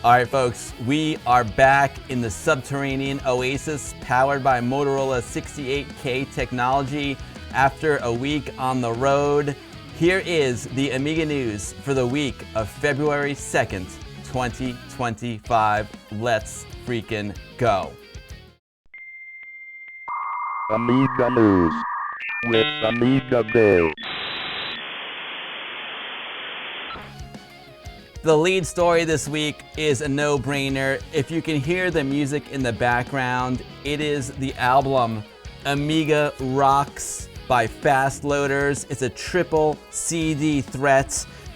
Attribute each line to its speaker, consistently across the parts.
Speaker 1: All right, folks, we are back in the subterranean oasis powered by Motorola 68K technology after a week on the road. Here is the Amiga news for the week of February 2nd, 2025. Let's freaking go.
Speaker 2: Amiga news with AmigaBill.
Speaker 1: The lead story this week is a no-brainer. If you can hear the music in the background, it is the album Amiga Rocks by FastLoaders. It's a triple CD threat.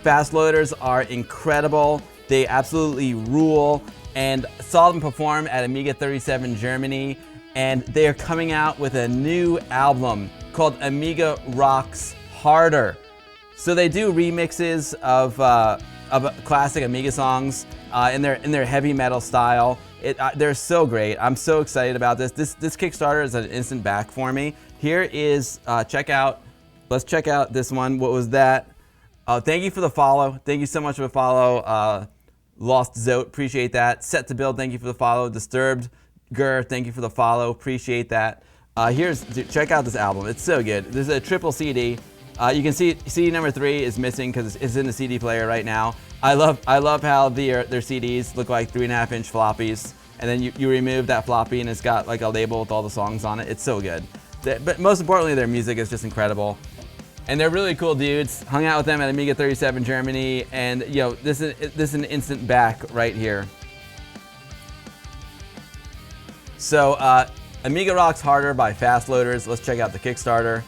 Speaker 1: FastLoaders are incredible. They absolutely rule, and saw them perform at Amiga 37 Germany, and they are coming out with a new album called Amiga Rocks Harder. So they do remixes of classic Amiga songs in their heavy metal style. They're so great. I'm so excited about this. This Kickstarter is an instant back for me. Here is let's check out this one. What was that? Thank you for the follow. Thank you so much for the follow. Lost Zote, appreciate that. Set to Build, thank you for the follow. Disturbed Gur, thank you for the follow. Appreciate that. Check out this album. It's so good. There's a triple CD. You can see CD number 3 is missing because it's in the CD player right now. I love how their CDs look like 3.5-inch floppies, and then you remove that floppy and it's got like a label with all the songs on it. It's so good. But most importantly, their music is just incredible, and they're really cool dudes. Hung out with them at Amiga 37 Germany, and this is an instant back right here. So Amiga Rocks Harder by FastLoaders. Let's check out the Kickstarter.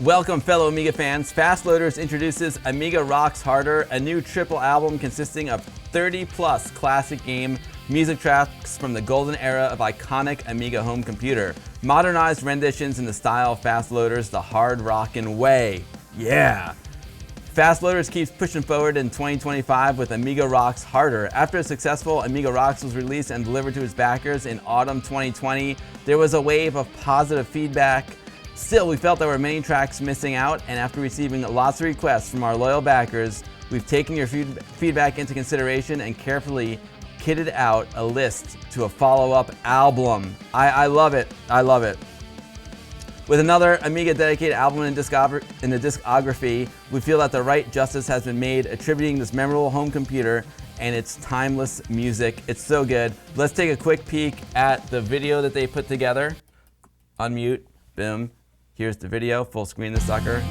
Speaker 1: Welcome, fellow Amiga fans. FastLoaders introduces Amiga Rocks Harder, a new triple album consisting of 30-plus classic game music tracks from the golden era of iconic Amiga home computer. Modernized renditions in the style of FastLoaders, the hard rockin' way. Yeah! FastLoaders keeps pushing forward in 2025 with Amiga Rocks Harder. After a successful Amiga Rocks was released and delivered to its backers in autumn 2020, there was a wave of positive feedback. Still, we felt there were many tracks missing out, and after receiving lots of requests from our loyal backers, we've taken your feedback into consideration and carefully kitted out a list to a follow-up album. I love it. I love it. With another Amiga-dedicated album in the discography, we feel that the right justice has been made attributing this memorable home computer and its timeless music. It's so good. Let's take a quick peek at the video that they put together. Unmute. Boom. Here's the video, full screen the sucker.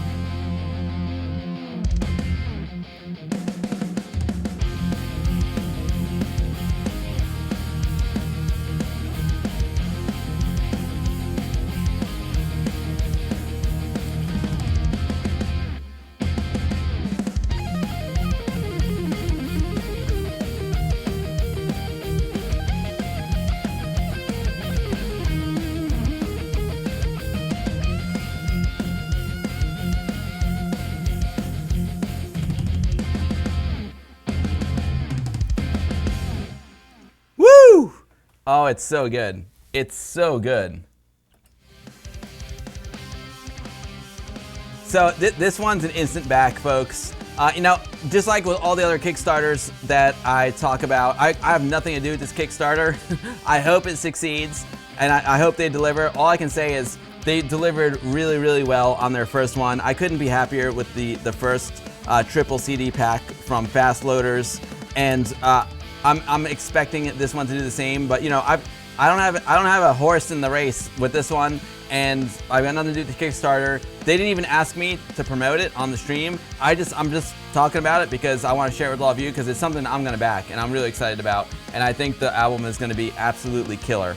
Speaker 1: Oh, it's so good. It's so good. So this one's an instant back, folks. Just like with all the other Kickstarters that I talk about, I have nothing to do with this Kickstarter. I hope it succeeds, and I hope they deliver. All I can say is they delivered really, really well on their first one. I couldn't be happier with the first triple CD pack from FastLoaders, and I'm expecting this one to do the same, but I don't have a horse in the race with this one, and I've got nothing to do with the Kickstarter. They didn't even ask me to promote it on the stream. I'm just talking about it because I want to share it with all of you because it's something I'm gonna back and I'm really excited about, and I think the album is gonna be absolutely killer.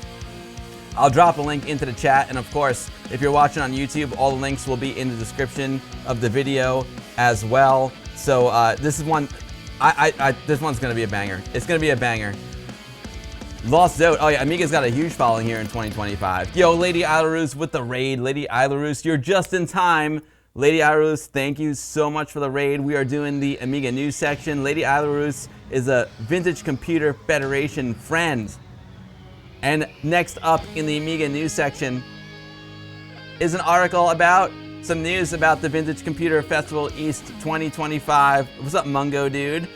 Speaker 1: I'll drop a link into the chat, and of course, if you're watching on YouTube, all the links will be in the description of the video as well. So this is one. This one's gonna be a banger. It's gonna be a banger. Lost Zote. Oh yeah, Amiga's got a huge following here in 2025. Yo, Lady Ilarus with the raid. Lady Ilarus, you're just in time. Lady Ilarus, thank you so much for the raid. We are doing the Amiga news section. Lady Ilarus is a Vintage Computer Federation friend. And next up in the Amiga news section is an article about some news about the Vintage Computer Festival East 2025. What's up, Mungo dude?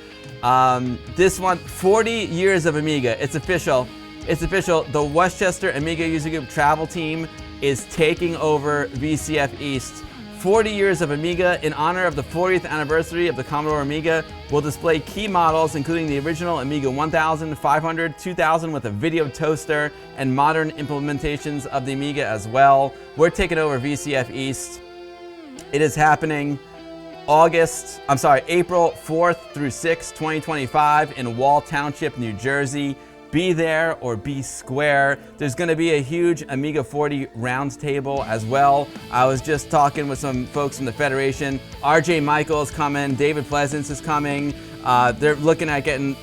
Speaker 1: This one, 40 years of Amiga. It's official. It's official. The Westchester Amiga User Group travel team is taking over VCF East. 40 years of Amiga in honor of the 40th anniversary of the Commodore Amiga. We'll display key models including the original Amiga 1000, 500, 2000 with a video toaster and modern implementations of the Amiga as well. We're taking over VCF East. It is happening April 4th through 6th, 2025 in Wall Township, New Jersey. Be there or be square. There's gonna be a huge Amiga 40 roundtable as well. I was just talking with some folks from the Federation. RJ Michael is coming, David Pleasance is coming. They're looking at getting,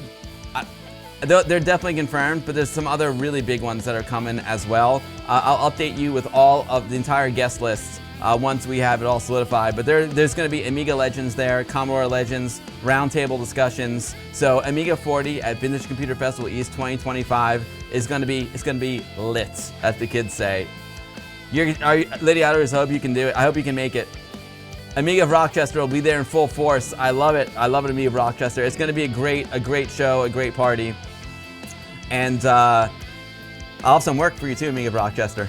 Speaker 1: they're definitely confirmed, but there's some other really big ones that are coming as well. I'll update you with all of the entire guest list once we have it all solidified. But there's going to be Amiga Legends there, Commodore Legends, roundtable discussions. So Amiga 40 at Vintage Computer Festival East 2025 is going to be lit, as the kids say. Lady Outdoors, I hope you can do it. I hope you can make it. Amiga of Rochester will be there in full force. I love it. I love it, Amiga of Rochester. It's going to be a great show, a great party. And I'll have some work for you too, Amiga of Rochester.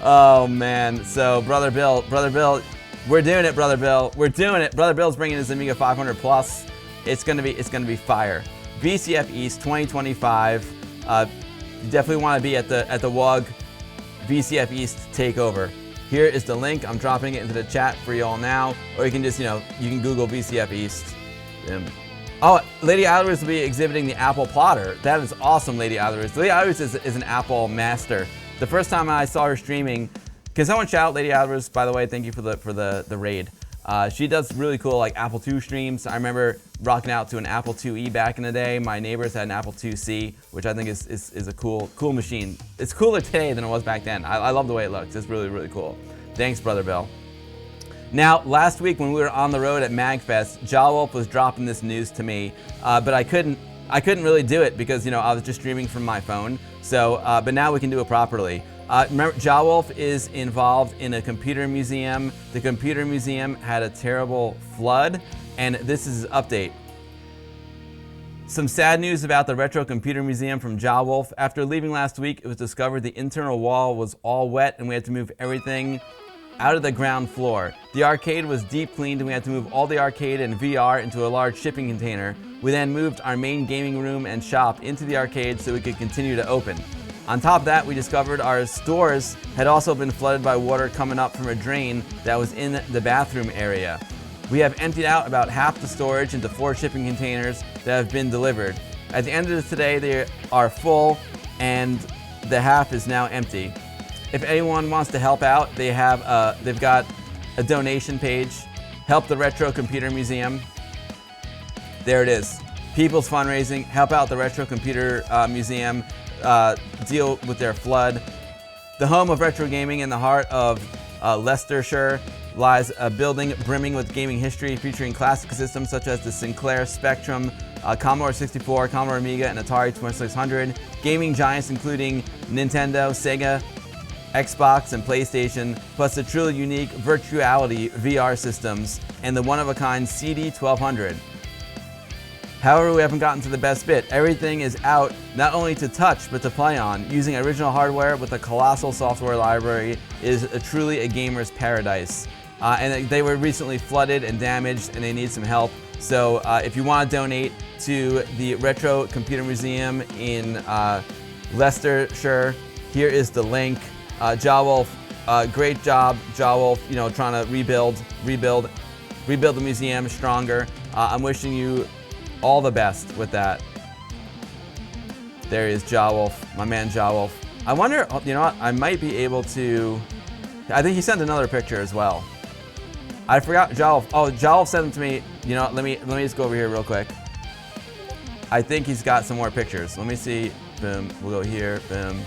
Speaker 1: Oh man, so Brother Bill, we're doing it, Brother Bill. We're doing it. Brother Bill's bringing his Amiga 500 Plus. It's gonna be fire. VCF East 2025. You definitely want to be at the WAUG VCF East Takeover. Here is the link. I'm dropping it into the chat for you all now, or you can just you can Google VCF East. Oh, Lady Outdoors will be exhibiting the Apple Plotter. That is awesome, Lady Outdoors. Lady Outdoors is an Apple master. The first time I saw her streaming, can someone shout out Lady Outdoors, by the way? Thank you for the raid. She does really cool like Apple II streams. I remember rocking out to an Apple IIe back in the day. My neighbors had an Apple IIc, which I think is a cool machine. It's cooler today than it was back then. I love the way it looks. It's really, really cool. Thanks, Brother Bill. Now, last week when we were on the road at MagFest, Jawolf was dropping this news to me, but I couldn't really do it because I was just streaming from my phone. So, but now we can do it properly. Remember, Jawolf is involved in a computer museum. The computer museum had a terrible flood, and this is his update. Some sad news about the Retro Computer Museum from Jawolf. After leaving last week, it was discovered the internal wall was all wet, and we had to move everything out of the ground floor. The arcade was deep cleaned, and we had to move all the arcade and VR into a large shipping container. We then moved our main gaming room and shop into the arcade so we could continue to open. On top of that, we discovered our stores had also been flooded by water coming up from a drain that was in the bathroom area. We have emptied out about half the storage into 4 shipping containers that have been delivered. At the end of today, they are full and the half is now empty. If anyone wants to help out, they've got a donation page. Help the Retro Computer Museum. There it is. People's fundraising. Help out the Retro Computer Museum. Deal with their flood. The home of retro gaming in the heart of Leicestershire lies a building brimming with gaming history featuring classic systems such as the Sinclair Spectrum, Commodore 64, Commodore Amiga, and Atari 2600. Gaming giants including Nintendo, Sega, Xbox, and PlayStation, plus the truly unique Virtuality VR systems and the one-of-a-kind CD1200. However, we haven't gotten to the best bit. Everything is out not only to touch, but to play on. Using original hardware with a colossal software library is truly a gamer's paradise. And they were recently flooded and damaged, and they need some help. So if you want to donate to the Retro Computer Museum in Leicestershire, here is the link. Jawolf, great job, Jawolf, trying to rebuild the museum stronger. I'm wishing you all the best with that. There he is, Jawolf, my man Jawolf. I wonder, you know what, I might be able to, I think he sent another picture as well. I forgot Jawolf. Oh, Jawolf sent them to me. Let me just go over here real quick. I think he's got some more pictures. Let me see. Boom, we'll go here, boom.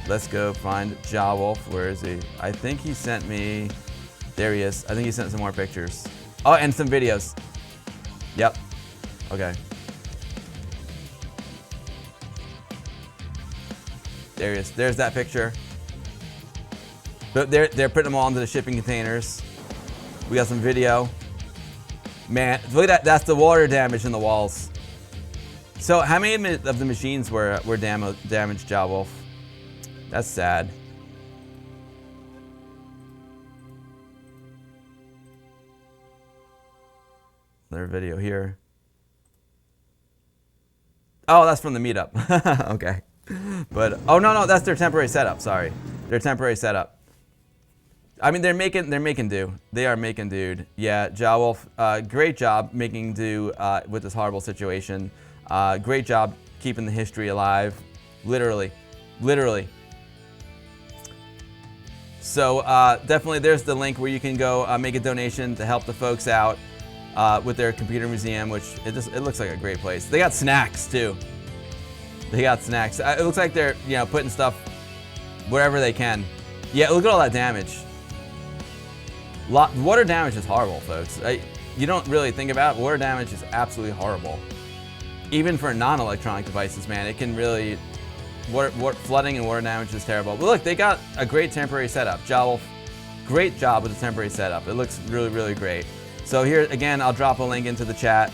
Speaker 1: Let's go find Jawolf. Where is he? I think he sent me, there he is. I think he sent some more pictures. Oh, and some videos. Yep. Okay. There he is. There's that picture. But they're putting them all into the shipping containers. We got some video. Man, look at that. That's the water damage in the walls. So how many of the machines were damaged, Jawwolf? That's sad. Their video here. Oh, that's from the meetup. Okay. But oh no, that's their temporary setup. Sorry, their temporary setup. I mean, they're making do. They are making dude. Yeah, Jawwolf, great job making do with this horrible situation. Great job keeping the history alive. Literally. So definitely there's the link where you can go make a donation to help the folks out with their computer museum, which it looks like a great place. They got snacks too. They got snacks. It looks like they're putting stuff wherever they can. Yeah, look at all that damage. Water damage is horrible, folks. You don't really think about it. Water damage is absolutely horrible. Even for non-electronic devices, man, it can really... flooding and water damage is terrible. But look, they got a great temporary setup. Jawwolf, great job with the temporary setup. It looks really, really great. So here, again, I'll drop a link into the chat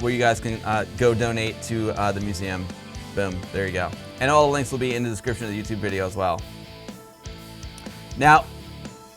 Speaker 1: where you guys can go donate to the museum. Boom, there you go. And all the links will be in the description of the YouTube video as well. Now,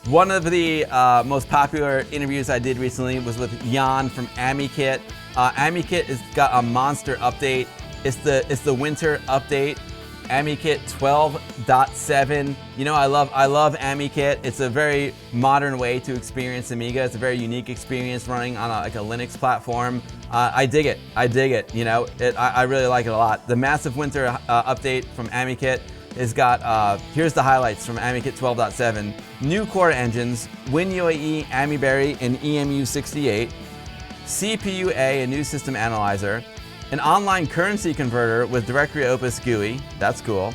Speaker 1: one of the most popular interviews I did recently was with Jan from Amikit. Amikit has got a monster update. It's the winter update, Amikit 12.7. You know, I love Amikit. It's a very modern way to experience Amiga. It's a very unique experience running on like a Linux platform. I dig it. You know, I really like it a lot. The massive winter update from Amikit has got, here's the highlights from Amikit 12.7. New core engines, WinUAE, AmiBerry, and EMU68. CPU-A, a new system analyzer. An online currency converter with Directory Opus GUI, that's cool.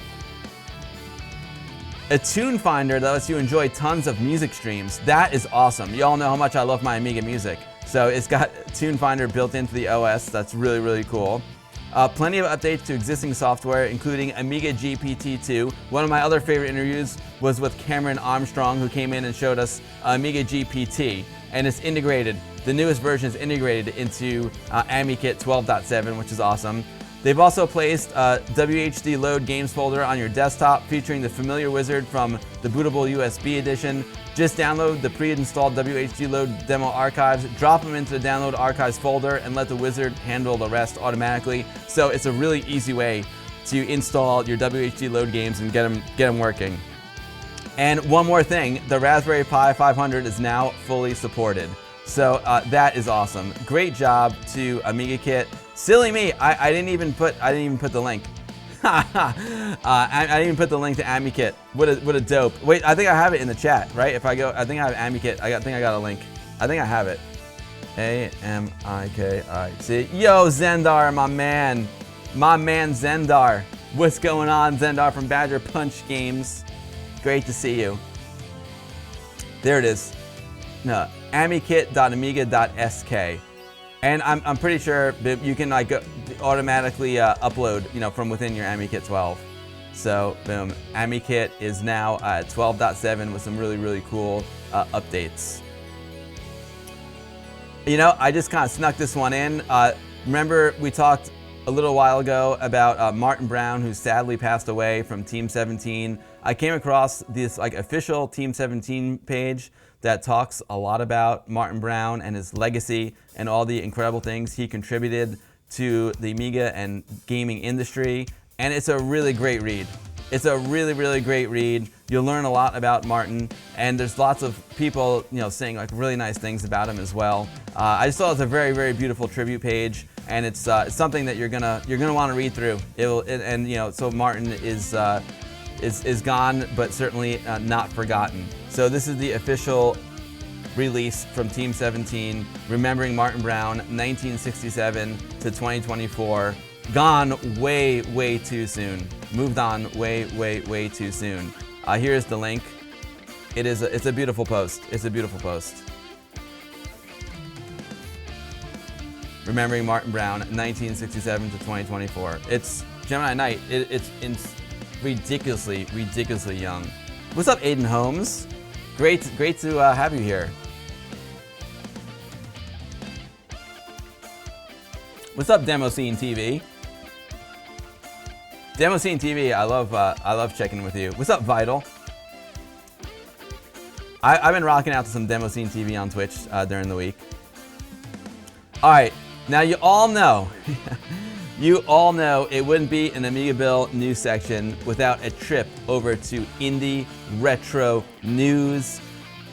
Speaker 1: A tune finder that lets you enjoy tons of music streams, that is awesome. You all know how much I love my Amiga music. So it's got a tune finder built into the OS, that's really, really cool. Plenty of updates to existing software, including Amiga GPT-2. One of my other favorite interviews was with Cameron Armstrong, who came in and showed us Amiga GPT, and it's integrated. The newest version is integrated into Amikit 12.7, which is awesome. They've also placed a WHD Load Games folder on your desktop featuring the familiar wizard from the bootable USB edition. Just download the pre-installed WHD Load demo archives, drop them into the download archives folder, and let the wizard handle the rest automatically. So it's a really easy way to install your WHD Load games and get them working. And one more thing, the Raspberry Pi 500 is now fully supported. So that is awesome. Great job to AmigaKit. Silly me, I didn't even put the link. I didn't even put the link to Amikit. What a dope. Wait, I think I have it in the chat, right? If I go, I think I have Amikit. I think I got a link. I think I have it. AMIKIT. Yo, Zendar, my man Zendar. What's going on, Zendar from Badger Punch Games? Great to see you. There it is. No, amikit.amiga.sk. And I'm pretty sure that you can like automatically upload, from within your Amikit 12. So boom, Amikit is now at 12.7 with some really, really cool updates. I just kind of snuck this one in. Remember we talked a little while ago about Martyn Brown, who sadly passed away from Team 17. I came across this official Team 17 page that talks a lot about Martyn Brown and his legacy and all the incredible things he contributed to the Amiga and gaming industry. And it's a really great read. It's a really, really great read. You'll learn a lot about Martyn, and there's lots of people, saying really nice things about him as well. I just thought it was a very, very beautiful tribute page, and it's something that you're gonna want to read through. So Martyn is gone, but certainly not forgotten. So this is the official release from Team 17, remembering Martyn Brown, 1967 to 2024. Gone way, way too soon. Moved on way, way, way too soon. Here's the link. It's a beautiful post. It's a beautiful post. Remembering Martyn Brown, 1967 to 2024. It's Gemini Knight. It's ridiculously, ridiculously young. What's up, Aiden Holmes? Great to have you here. What's up, Demo Scene TV? Demo Scene TV, I love checking in with you. What's up, Vital? I've been rocking out to some Demo Scene TV on Twitch during the week. All right, now you all know, it wouldn't be an AmigaBill news section without a trip over to Indie Retro News.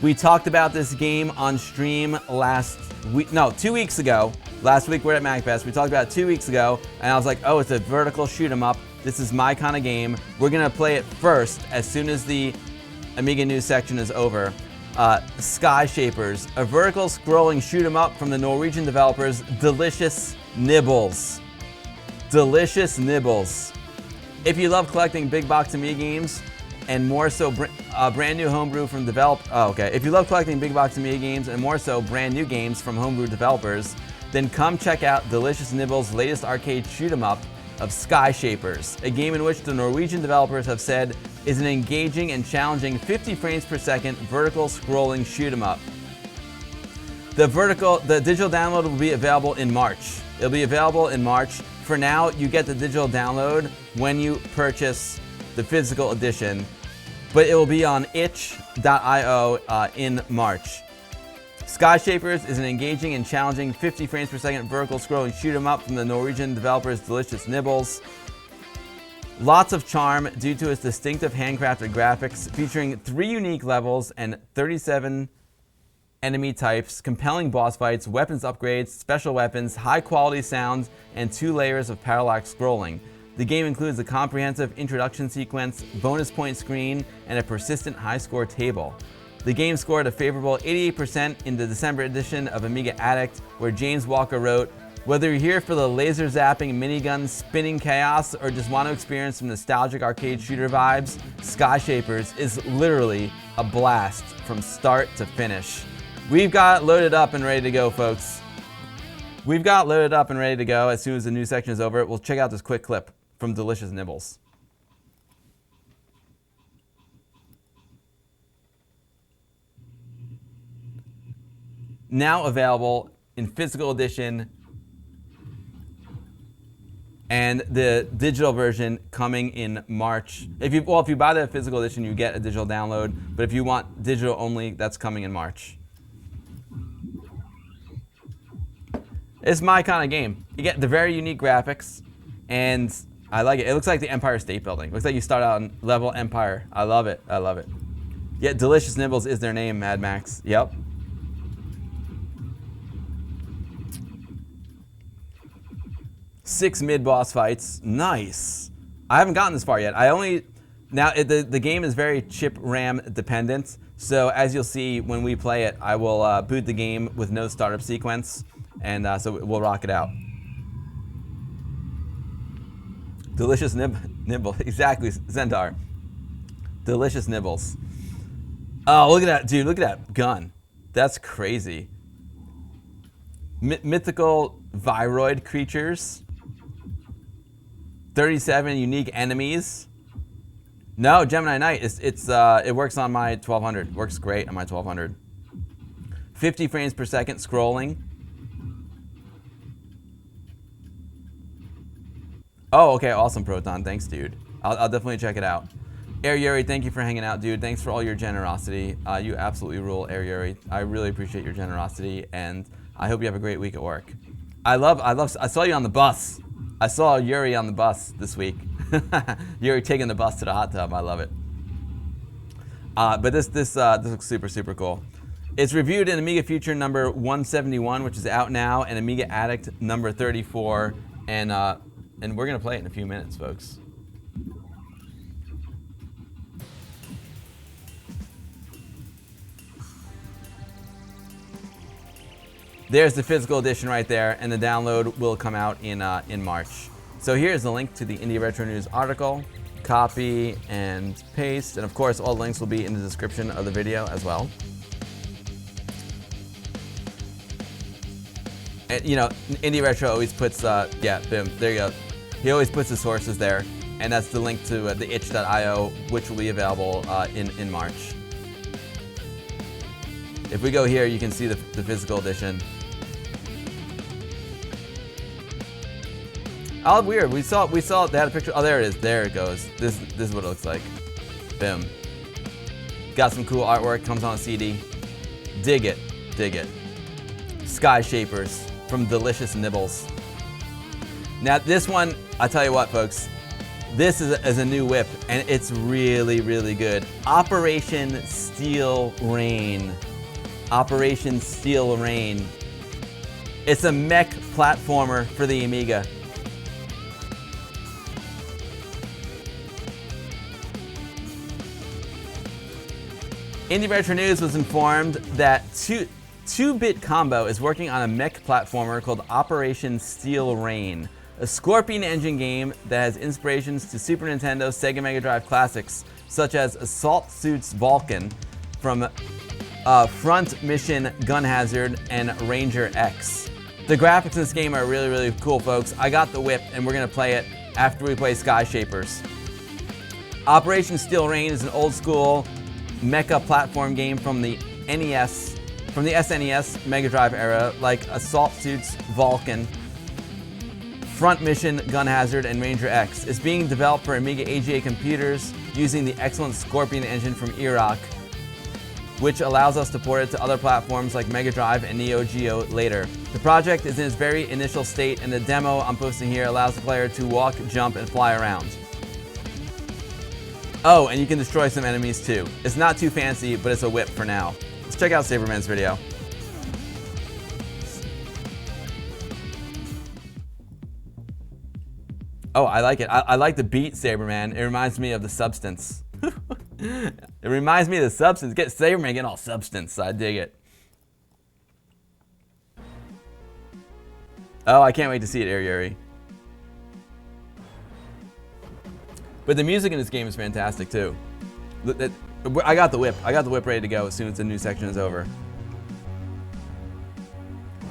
Speaker 1: We talked about this game on stream last week, no, 2 weeks ago. Last week we're at MagFest. We talked about it 2 weeks ago, and I was like, oh, it's a vertical shoot 'em up. This is my kind of game. We're gonna play it first as soon as the Amiga news section is over. Sky Shapers, a vertical scrolling shoot 'em up from the Norwegian developers Digilicious Nibbles. Digilicious Nibbles. If you love collecting big box Amiga games, and more so brand new homebrew from If you love collecting big box Amiga games and more so brand new games from homebrew developers, then come check out Digilicious Nibbles' latest arcade shoot 'em up of Sky Shapers, a game in which the Norwegian developers have said is an engaging and challenging 50 frames per second vertical scrolling shoot 'em up. The digital download will be available in March. It'll be available in March. For now, you get the digital download when you purchase the physical edition, but it will be on itch.io in March. Sky Shapers is an engaging and challenging 50 frames per second vertical scrolling shoot 'em up from the Norwegian developers Digilicious Nibbles. Lots of charm due to its distinctive handcrafted graphics, featuring 3 unique levels and 37 enemy types, compelling boss fights, weapons upgrades, special weapons, high quality sounds, and 2 layers of parallax scrolling. The game includes a comprehensive introduction sequence, bonus point screen, and a persistent high score table. The game scored a favorable 88% in the December edition of Amiga Addict, where James Walker wrote, "Whether you're here for the laser zapping minigun spinning chaos or just want to experience some nostalgic arcade shooter vibes, Sky Shapers is literally a blast from start to finish." We've got loaded up and ready to go, folks. We've got loaded up and ready to go as soon as the news section is over. We'll check out this quick clip from Digilicious Nibbles. Now available in physical edition and the digital version coming in March. If you buy the physical edition, you get a digital download, but if you want digital only, that's coming in March. It's my kind of game. You get the very unique graphics, and I like it. It looks like the Empire State Building. It looks like you start out on level Empire. I love it. I love it. Yeah, Digilicious Nibbles is their name, Mad Max. Yep. Six mid-boss fights. Nice. I haven't gotten this far yet. The game is very chip RAM dependent. So as you'll see when we play it, I will boot the game with no startup sequence, and so we'll rock it out. Digilicious Nibble. Exactly, Zendar. Digilicious Nibbles. Oh, look at that, dude. Look at that gun. That's crazy. Mythical viroid creatures. 37 unique enemies. No, Gemini Knight. It works on my 1200. Works great on my 1200. 50 frames per second scrolling. Oh, okay, awesome, Proton. Thanks, dude. I'll definitely check it out. Air Yuri, thank you for hanging out, dude. Thanks for all your generosity. You absolutely rule, Air Yuri. I really appreciate your generosity, and I hope you have a great week at work. I saw you on the bus. I saw Yuri on the bus this week. Yuri taking the bus to the hot tub. I love it. But this looks super, super cool. It's reviewed in Amiga Future number 171, which is out now, and Amiga Addict number 34, and we're gonna play it in a few minutes, folks. There's the physical edition right there, and the download will come out in March. So here's the link to the Indie Retro News article. Copy and paste, and of course all links will be in the description of the video as well. And you know, Indie Retro always puts, yeah, boom, there you go. He always puts the sources there, and that's the link to the itch.io, which will be available in March. If we go here, you can see the physical edition. Oh, weird. We saw they had a picture. Oh, there it is. There it goes. This is what it looks like. Boom. Got some cool artwork. Comes on a CD. Dig it. Dig it. Sky Shapers from Digilicious Nibbles. Now this one, I tell you what, folks. This is a new whip, and it's really, really good. Operation Steel Rain. Operation Steel Rain. It's a mech platformer for the Amiga. Indie Retro News was informed that 2-Bit Combo is working on a mech platformer called Operation Steel Rain, a Scorpion Engine game that has inspirations to Super Nintendo, Sega Mega Drive classics, such as Assault Suits Vulcan from Front Mission Gun Hazard and Ranger X. The graphics in this game are really, really cool, folks. I got the whip, and we're gonna play it after we play Sky Shapers. Operation Steel Rain is an old school mecha platform game from the NES, from the SNES Mega Drive era, like Assault Suits Vulcan, Front Mission Gun Hazard, and Ranger X. It's being developed for Amiga AGA computers using the excellent Scorpion engine from Iraq, which allows us to port it to other platforms like Mega Drive and Neo Geo later. The project is in its very initial state, and the demo I'm posting here allows the player to walk, jump, and fly around. Oh, and you can destroy some enemies too. It's not too fancy, but it's a whip for now. Let's check out Saberman's video. Oh, I like it. I like the beat, Saberman. It reminds me of the Substance. It reminds me of the Substance. Get Saberman getting all substance. I dig it. Oh, I can't wait to see it, Yuri. But the music in this game is fantastic too. I got the whip. I got the whip ready to go as soon as the new section is over.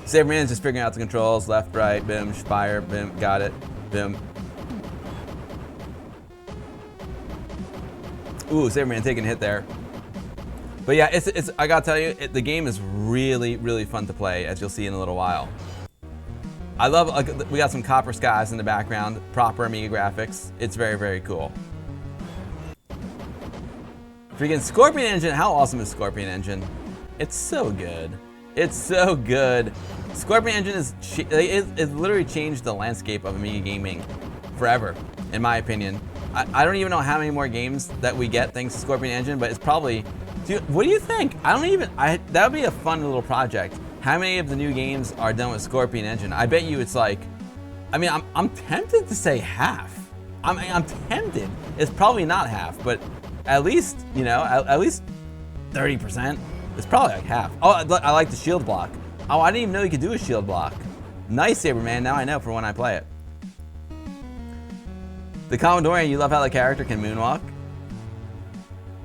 Speaker 1: Saberman's just figuring out the controls. Left, right, boom, fire, boom, got it, boom. Ooh, Saberman taking a hit there. But yeah, it's I gotta tell you, the game is really, really fun to play, as you'll see in a little while. I love, we got some copper skies in the background, proper Amiga graphics. It's very, very cool. Freaking Scorpion Engine, how awesome is Scorpion Engine? It's so good. It's so good. Scorpion Engine is literally changed the landscape of Amiga gaming forever, in my opinion. I don't even know how many more games that we get thanks to Scorpion Engine, but it's probably, dude, what do you think? That would be a fun little project. How many of the new games are done with Scorpion Engine? I bet you it's like, I mean, I'm tempted to say half. I'm tempted. It's probably not half, but at least, you know, at least 30%. It's probably like half. Oh, I like the shield block. Oh, I didn't even know you could do a shield block. Nice, Saberman. Now I know for when I play it. The Commodore, you love how the character can moonwalk.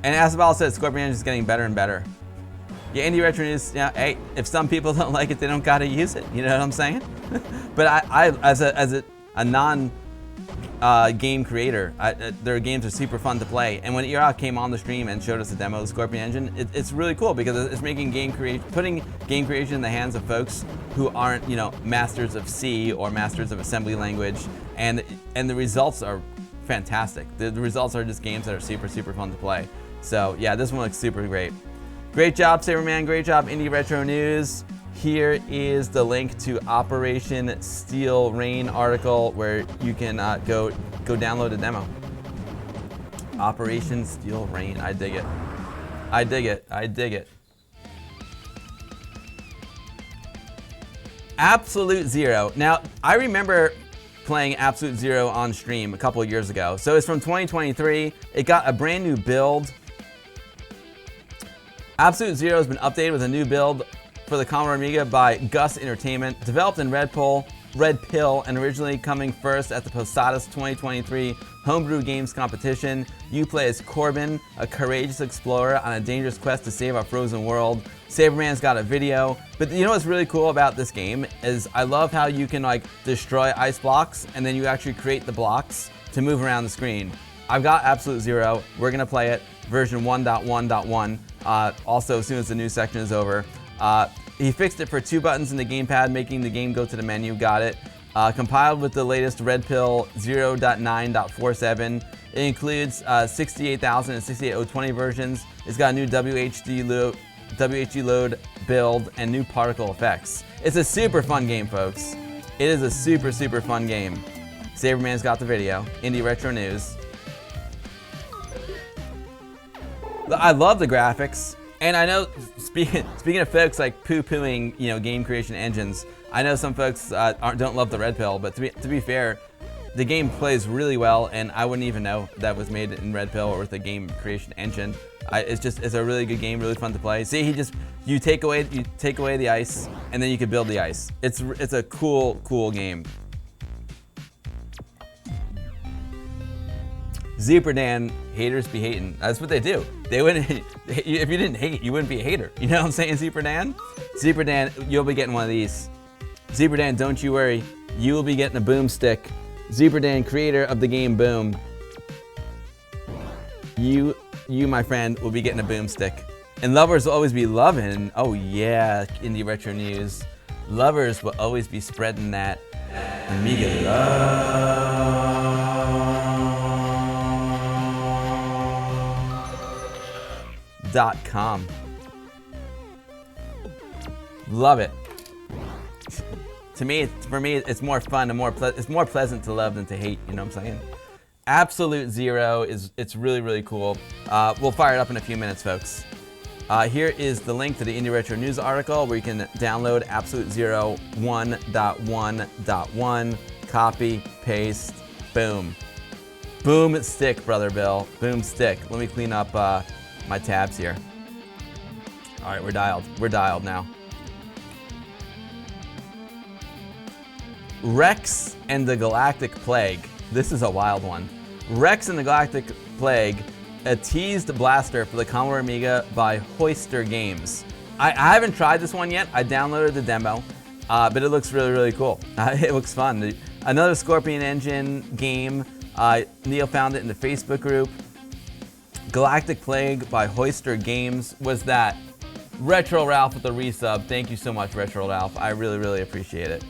Speaker 1: And Asabal said Scorpion Engine is getting better and better. Yeah, Indie Retro News, yeah, hey, if some people don't like it, they don't gotta use it. You know what I'm saying? But I as a non game creator, their games are super fun to play. And when Iraq came on the stream and showed us a demo of the Scorpion Engine, it's really cool because it's making putting game creation in the hands of folks who aren't, you know, masters of C or masters of assembly language, and the results are fantastic. The results are just games that are super, super fun to play. So yeah, this one looks super great. Great job, Saberman. Great job, Indie Retro News. Here is the link to Operation Steel Rain article where you can go download a demo. Operation Steel Rain. I dig it. I dig it. I dig it. Absolute Zero. Now, I remember playing Absolute Zero on stream a couple of years ago. So it's from 2023. It got a brand new build. Absolute Zero has been updated with a new build for the Commodore Amiga by Gus Entertainment, developed in Red Pill, and originally coming first at the Posadas 2023 Homebrew Games Competition. You play as Corbin, a courageous explorer on a dangerous quest to save our frozen world. Saberman's got a video, but you know what's really cool about this game is I love how you can like destroy ice blocks and then you actually create the blocks to move around the screen. I've got Absolute Zero. We're gonna play it, version 1.1.1. Also, as soon as the new section is over. He fixed it for 2 buttons in the gamepad, making the game go to the menu. Got it. Compiled with the latest Red Pill 0.9.47. It includes 68000 and 68020 versions. It's got a new WHD load build and new particle effects. It's a super fun game, folks. It is a super, super fun game. Saberman's got the video. Indie Retro News. I love the graphics, and I know speaking of folks like poo-pooing, you know, game creation engines, I know some folks don't love the Red Pill, but to be fair, the game plays really well, and I wouldn't even know that was made in Red Pill or with a game creation engine. It's a really good game, really fun to play. See, you take away the ice, and then you can build the ice. It's a cool game. Zeeperdan, haters be hating. That's what they do. They wouldn't. If you didn't hate, you wouldn't be a hater. You know what I'm saying, Zeeperdan? Zeeperdan, you'll be getting one of these. Zeeperdan, don't you worry. You will be getting a boomstick. Zeeperdan, creator of the game Boom. You, my friend, will be getting a boomstick. And lovers will always be loving. Oh yeah, Indie Retro News. Lovers will always be spreading that Amiga love.com. Love it. For me, it's more fun and it's more pleasant to love than to hate. You know what I'm saying? Absolute Zero it's really cool. We'll fire it up in a few minutes, folks. Here is the link to the Indie Retro News article where you can download Absolute Zero 1.1.1. Copy, paste, boom. Boom stick, brother Bill. Boom stick. Let me clean up my tabs here. All right, we're dialed. We're dialed now. Rex and the Galactic Plague. This is a wild one. Rex and the Galactic Plague, a teased blaster for the Commodore Amiga by Hoister Games. I haven't tried this one yet. I downloaded the demo, but it looks really cool. It looks fun. Another Scorpion Engine game. Neil found it in the Facebook group. Galactic Plague by Hoister Games was that. Retro Ralph with the resub. Thank you so much, Retro Ralph. I really appreciate it.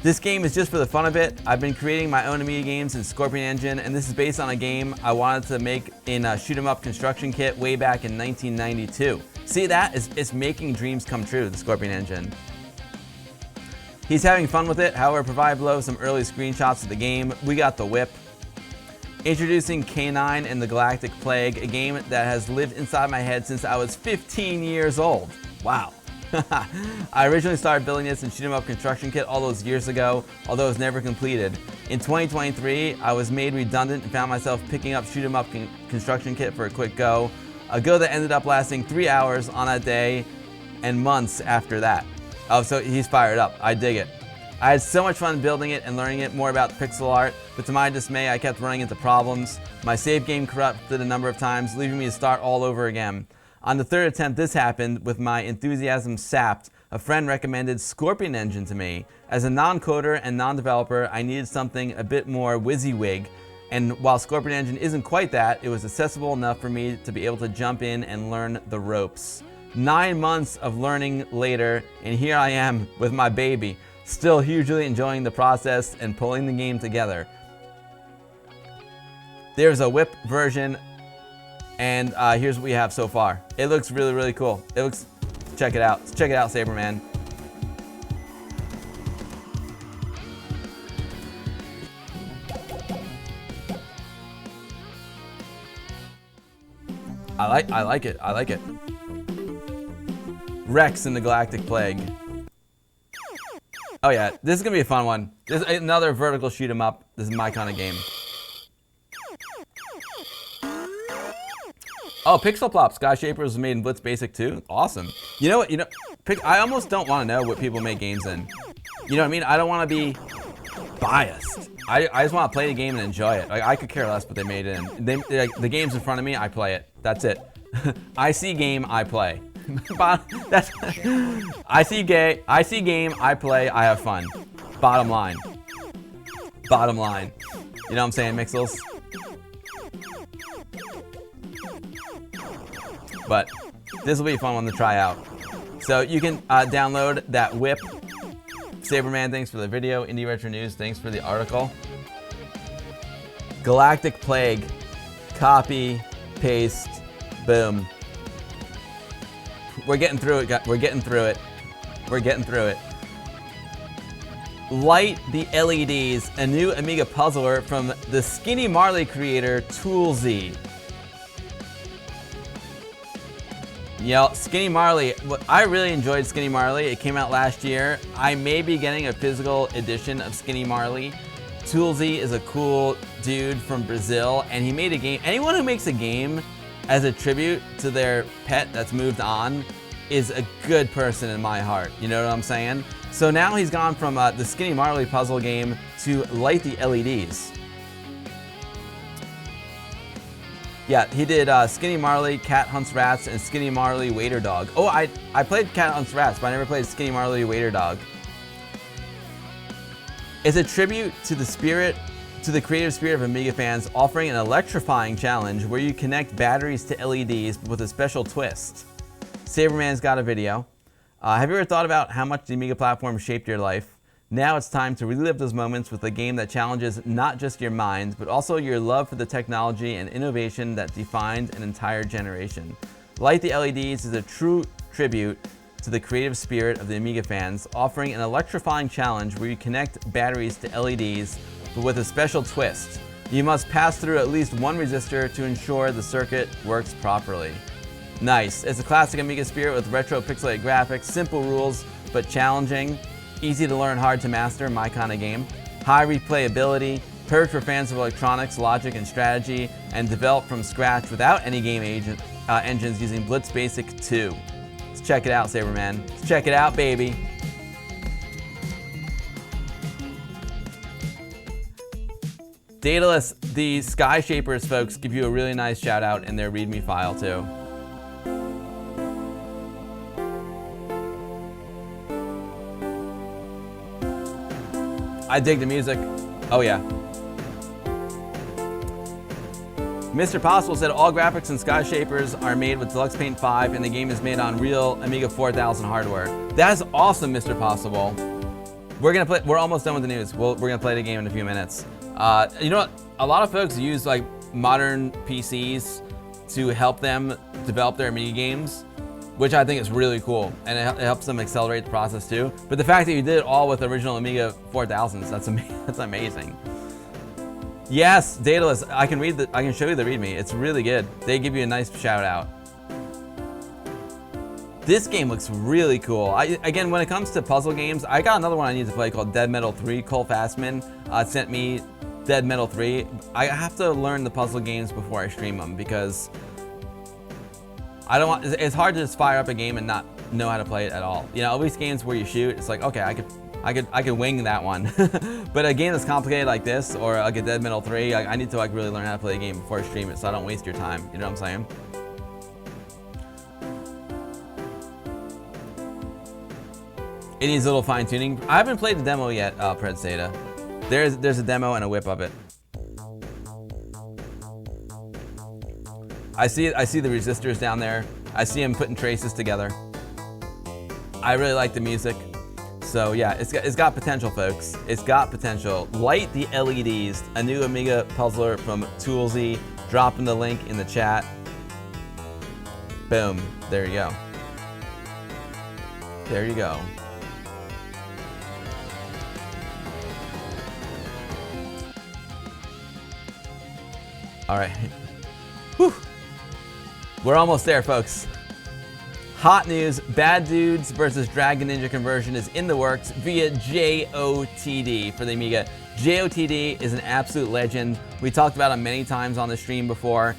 Speaker 1: This game is just for the fun of it. I've been creating my own Amiga games in Scorpion Engine, and this is based on a game I wanted to make in a shoot-'em-up construction kit way back in 1992. See, that is making dreams come true, the Scorpion Engine. He's having fun with it. However, provide below some early screenshots of the game. We got the whip. Introducing K9 and the Galactic Plague, a game that has lived inside my head since I was 15 years old. Wow. I originally started building this in shoot-'em-up construction kit all those years ago, although it was never completed. In 2023, I was made redundant and found myself picking up shoot-'em-up construction kit for a quick go. A go that ended up lasting 3 hours on that day and months after that. Oh, so he's fired up. I dig it. I had so much fun building it and learning it more about pixel art, but to my dismay, I kept running into problems. My save game corrupted a number of times, leaving me to start all over again. On the third attempt this happened, with my enthusiasm sapped, a friend recommended Scorpion Engine to me. As a non-coder and non-developer, I needed something a bit more WYSIWYG, and while Scorpion Engine isn't quite that, it was accessible enough for me to be able to jump in and learn the ropes. 9 months of learning later, and here I am with my baby, still hugely enjoying the process and pulling the game together. There's a whip version, and here's what we have so far. It looks really cool. It looks, check it out. Check it out, Saberman. I like it. I like it. Rex and the Galactic Plague. Oh yeah, this is gonna be a fun one. This is another vertical shoot 'em up. This is my kind of game. Oh, Pixel Plop Sky Shaper was made in Blitz Basic 2. Awesome. You know what? I almost don't want to know what people make games in. You know what I mean? I don't want to be biased. I just want to play the game and enjoy it. Like, I could care less what they made it in. The game's in front of me, I play it. That's it. I see game, I play. I see game, I play, I have fun. Bottom line. Bottom line. You know what I'm saying, Mixels? But this will be a fun one to try out. So you can download that whip Saberman, thanks for the video. Indie Retro News, thanks for the article. Galactic Plague, copy, paste, boom. We're getting through it, we're getting through it. We're getting through it. LightTheLEDs, a new Amiga puzzler from the Skinny Marley creator, Toolsy. Yeah, Skinny Marley. I really enjoyed Skinny Marley. It came out last year. I may be getting a physical edition of Skinny Marley. Toolsy is a cool dude from Brazil, and he made a game. Anyone who makes a game as a tribute to their pet that's moved on is a good person in my heart. You know what I'm saying? So now he's gone from the Skinny Marley puzzle game to LightTheLEDs. Yeah, he did Skinny Marley, Cat Hunts Rats, and Skinny Marley Waiter Dog. Oh, I played Cat Hunts Rats, but I never played Skinny Marley Waiter Dog. It's a tribute to the creative spirit of Amiga fans, offering an electrifying challenge where you connect batteries to LEDs with a special twist. Saberman's got a video. Have you ever thought about how much the Amiga platform shaped your life? Now it's time to relive those moments with a game that challenges not just your mind, but also your love for the technology and innovation that defined an entire generation. LightTheLEDs is a true tribute to the creative spirit of the Amiga fans, offering an electrifying challenge where you connect batteries to LEDs, but with a special twist. You must pass through at least one resistor to ensure the circuit works properly. Nice. It's a classic Amiga spirit with retro pixelated graphics, simple rules, but challenging. Easy to learn, hard to master, my kind of game. High replayability, perfect for fans of electronics, logic, and strategy, and developed from scratch without any game engines using Blitz Basic 2. Let's check it out, Saberman. Let's check it out, baby. Daedalus, the Sky Shapers folks give you a really nice shout out in their README file too. I dig the music. Oh yeah. Mr. Possible said all graphics in Sky Shapers are made with Deluxe Paint 5 and the game is made on real Amiga 4000 hardware. That's awesome, Mr. Possible. We're almost done with the news. We're gonna play the game in a few minutes. You know what? A lot of folks use like modern PCs to help them develop their Amiga games, which I think is really cool, and it helps them accelerate the process too. But the fact that you did it all with original Amiga 4000s, that's amazing. Yes, Daedalus, I can show you the README. It's really good. They give you a nice shout out. This game looks really cool. Again, when it comes to puzzle games, I got another one I need to play called Dead Metal 3. Cole Fastman sent me Dead Metal 3. I have to learn the puzzle games before I stream them because it's hard to just fire up a game and not know how to play it at all. You know, at least games where you shoot, it's like, okay, I could wing that one. But a game that's complicated like this, or like a Dead Metal 3, I need to like really learn how to play a game before I stream it so I don't waste your time. You know what I'm saying? It needs a little fine tuning. I haven't played the demo yet, Pred Seda. There's a demo and a whip of it. I see the resistors down there. I see him putting traces together. I really like the music. So yeah, it's got potential, folks. It's got potential. LightTheLEDs, a new Amiga puzzler from Toolsy. Dropping the link in the chat. Boom. There you go. There you go. All right. Whew. We're almost there, folks. Hot news, Bad Dudes versus DragonNinja conversion is in the works via JOTD for the Amiga. JOTD is an absolute legend. We talked about him many times on the stream before.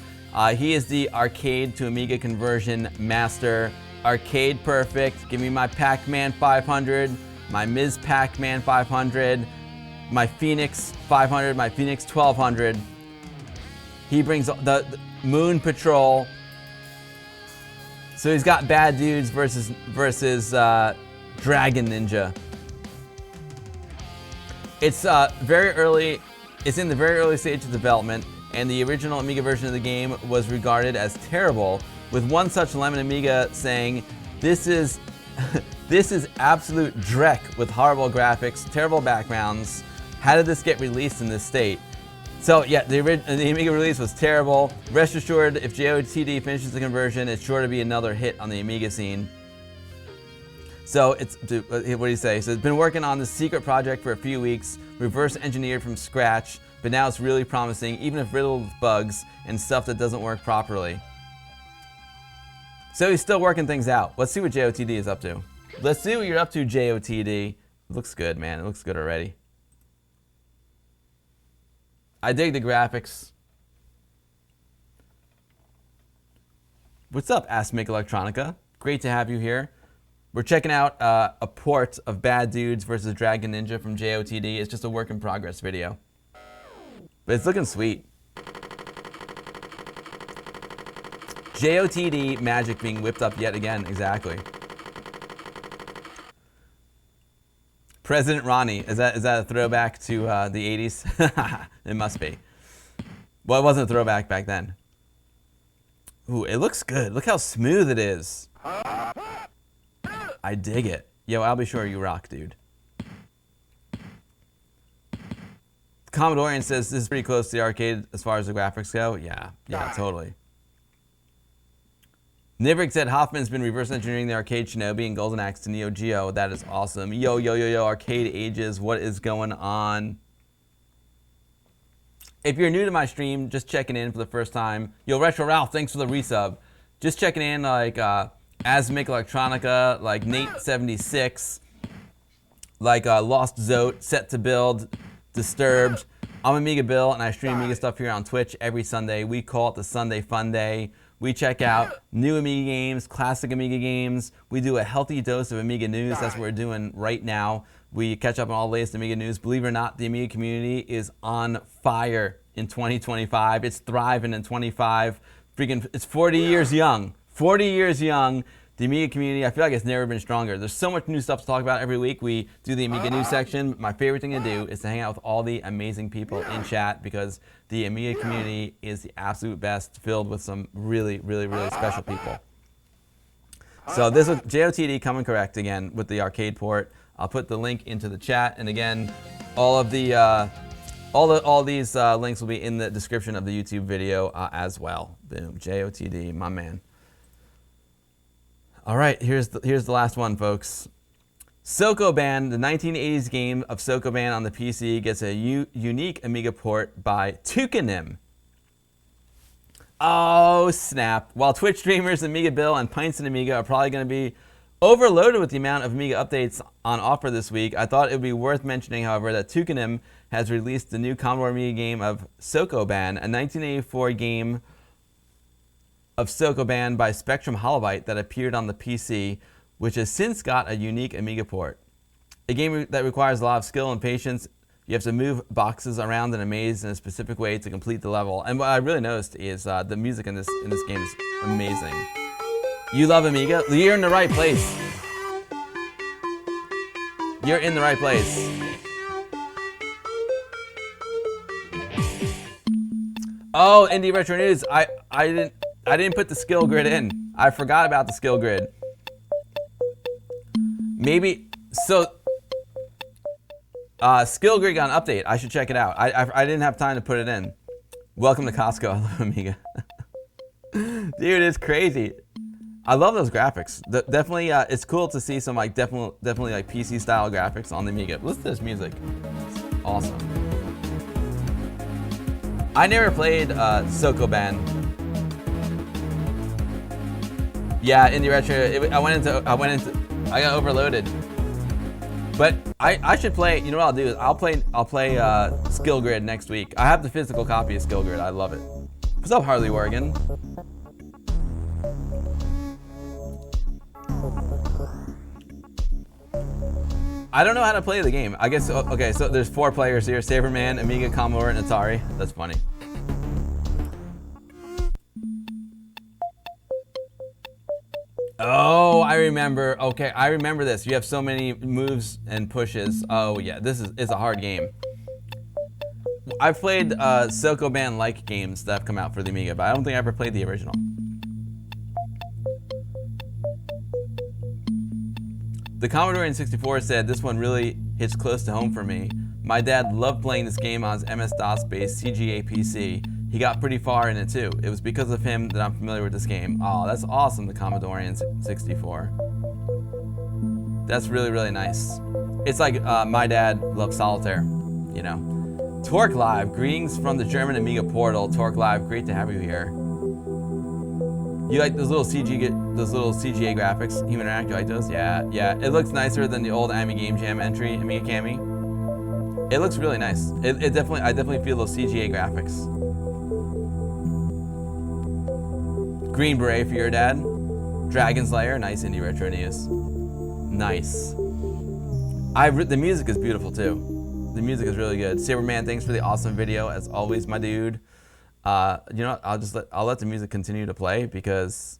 Speaker 1: He is the arcade to Amiga conversion master. Arcade perfect. Give me my Pac-Man 500, my Ms. Pac-Man 500, my Phoenix 500, my Phoenix 1200. He brings the Moon Patrol. So he's got Bad Dudes versus DragonNinja. It's very early. It's in the very early stage of development, and the original Amiga version of the game was regarded as terrible, with one such Lemon Amiga saying, "This is This is absolute dreck with horrible graphics, terrible backgrounds. How did this get released in this state? So yeah, the Amiga release was terrible. Rest assured, if JOTD finishes the conversion, it's sure to be another hit on the Amiga scene. So it's, what do you say? So it's been working on this secret project for a few weeks, reverse engineered from scratch, but now it's really promising, even if riddled with bugs and stuff that doesn't work properly. So he's still working things out. Let's see what JOTD is up to. Let's see what you're up to, JOTD. It looks good, man. It looks good already. I dig the graphics. What's up, Asmic Electronica? Great to have you here. We're checking out a port of Bad Dudes versus DragonNinja from JOTD. It's just a work in progress video. But it's looking sweet. JOTD magic being whipped up yet again, exactly. President Ronnie, is that a throwback to the 80s? It must be. Well, it wasn't a throwback back then. Ooh, it looks good. Look how smooth it is. I dig it. Yo, I'll be sure you rock, dude. Commodore says this is pretty close to the arcade as far as the graphics go. Yeah, totally. Nivrik said Hoffman's been reverse engineering the arcade Shinobi and Golden Axe to Neo Geo. That is awesome. Yo, arcade ages. What is going on? If you're new to my stream, just checking in for the first time. Yo, Retro Ralph, thanks for the resub. Just checking in, like Asmic Electronica, like Nate76, like Lost Zote, Set to Build, Disturbed. I'm AmigaBill, and I stream Amiga stuff here on Twitch every Sunday. We call it the Sunday Fun Day. We check out new Amiga games, classic Amiga games. We do a healthy dose of Amiga news. That's what we're doing right now. We catch up on all the latest Amiga news. Believe it or not, the Amiga community is on fire in 2025. It's thriving in 25. It's 40 years young. 40 years young. The Amiga community, I feel like it's never been stronger. There's so much new stuff to talk about every week. We do the Amiga news section. My favorite thing to do is to hang out with all the amazing people in chat because the Amiga community is the absolute best, filled with some really special people. So this is JOTD coming correct again with the arcade port. I'll put the link into the chat, and again, all these links will be in the description of the YouTube video as well. Boom, JOTD, my man. All right, here's the last one, folks. Soko-Ban, the 1980s game of Soko-Ban on the PC, gets a unique Amiga port by Tukanim. Oh, snap. While Twitch streamers, AmigaBill, and Pints and Amiga are probably going to be overloaded with the amount of Amiga updates on offer this week, I thought it would be worth mentioning, however, that Tukanim has released the new Commodore Amiga game of Soko-Ban, a 1984 game of Soko-Ban by Spectrum Holobyte that appeared on the PC, which has since got a unique Amiga port. A game that requires a lot of skill and patience. You have to move boxes around in a maze in a specific way to complete the level. And what I really noticed is the music in this game is amazing. You love Amiga? You're in the right place. You're in the right place. Oh, Indie Retro News. I didn't put the skill grid in. I forgot about the skill grid. Maybe, so, skill grid got an update. I should check it out. I didn't have time to put it in. Welcome to Costco. I love Amiga. Dude, it's crazy. I love those graphics. Definitely, it's cool to see some like definitely like PC style graphics on the Amiga. Listen to this music. It's awesome. I never played Soko-Ban. Yeah, Indie Retro. I got overloaded. But I should play. You know what I'll do is I'll play Skill Grid next week. I have the physical copy of Skill Grid. I love it. What's up, Harley Worgan? I don't know how to play the game. I guess okay. So there's 4 players here: Saberman, Amiga, Commodore, and Atari. That's funny. Oh, I remember. Okay, I remember this. You have so many moves and pushes. Oh yeah, this is a hard game. I've played Soko-Ban-like games that have come out for the Amiga, but I don't think I ever played the original. The Commodore 64 said, this one really hits close to home for me. My dad loved playing this game on his MS-DOS-based CGA PC. He got pretty far in it too. It was because of him that I'm familiar with this game. Oh, that's awesome, the Commodore 64. That's really, really nice. It's like my dad loved solitaire, you know. Torque Live, greetings from the German Amiga portal. Torque Live, great to have you here. You like those little CGA graphics, Human Interact? You like those? Yeah. It looks nicer than the old Amiga Game Jam entry, Amiga Cami. It looks really nice. I definitely feel those CGA graphics. Green Beret for your dad. Dragon's Lair, nice indie retro news. Nice. The music is beautiful too. The music is really good. Saberman, thanks for the awesome video as always, my dude. You know, I'll let the music continue to play because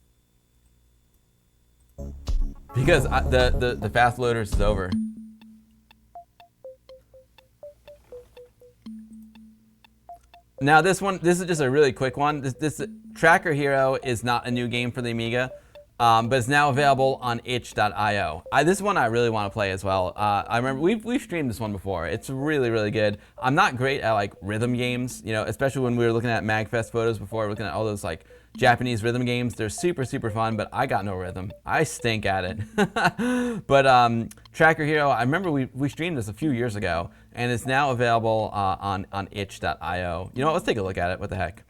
Speaker 1: the FastLoaders is over. Now this is just a really quick one. This Tracker Hero is not a new game for the Amiga, but it's now available on itch.io. This one I really want to play as well. I remember we've streamed this one before. It's really, really good. I'm not great at like rhythm games, you know, especially when we were looking at MagFest photos before, looking at all those like Japanese rhythm games. They're super, super fun, but I got no rhythm. I stink at it. But Tracker Hero, I remember we streamed this a few years ago, and it's now available on itch.io. You know what, let's take a look at it. What the heck?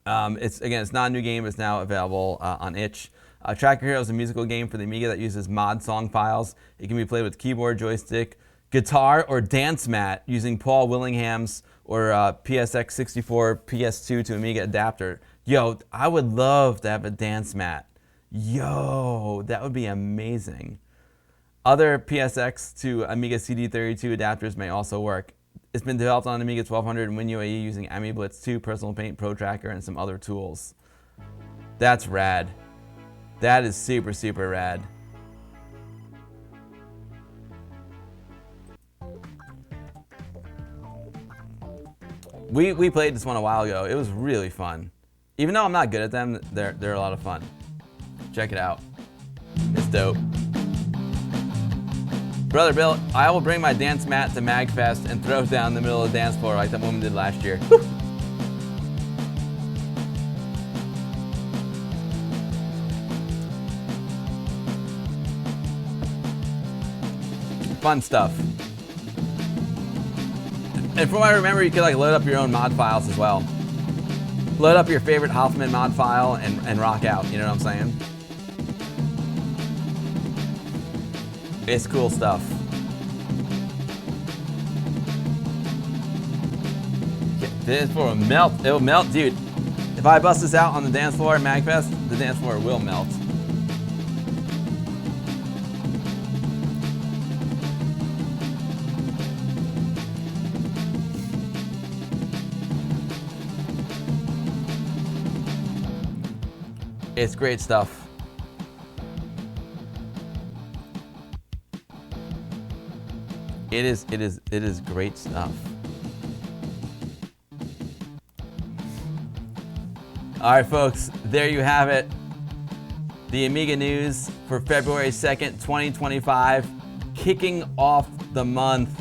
Speaker 1: It's not a new game. It's now available on itch. Tracker Hero is a musical game for the Amiga that uses mod song files. It can be played with keyboard, joystick, guitar, or dance mat using Paul Willingham's or PSX64 PS2 to Amiga adapter. Yo, I would love to have a dance mat. Yo, that would be amazing. Other PSX to Amiga CD32 adapters may also work. It's been developed on Amiga 1200 and WinUAE using AmiBlitz 2, Personal Paint, Pro Tracker, and some other tools. That's rad. That is super, super rad. We played this one a while ago. It was really fun. Even though I'm not good at them, they're a lot of fun. Check it out. It's dope. Brother Bill, I will bring my dance mat to MagFest and throw it down the middle of the dance floor like that woman did last year. Woo! Fun stuff. And from what I remember, you could like load up your own mod files as well. Load up your favorite Hoffman mod file and rock out, you know what I'm saying? It's cool stuff. The dance floor will melt. It'll melt, dude. If I bust this out on the dance floor at MagFest, the dance floor will melt. It's great stuff. It is great stuff. All right, folks, there you have it. The Amiga news for February 2nd, 2025, kicking off the month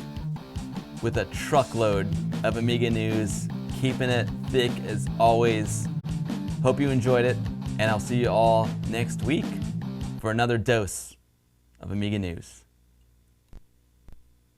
Speaker 1: with a truckload of Amiga news, keeping it thick as always. Hope you enjoyed it, and I'll see you all next week for another dose of Amiga news.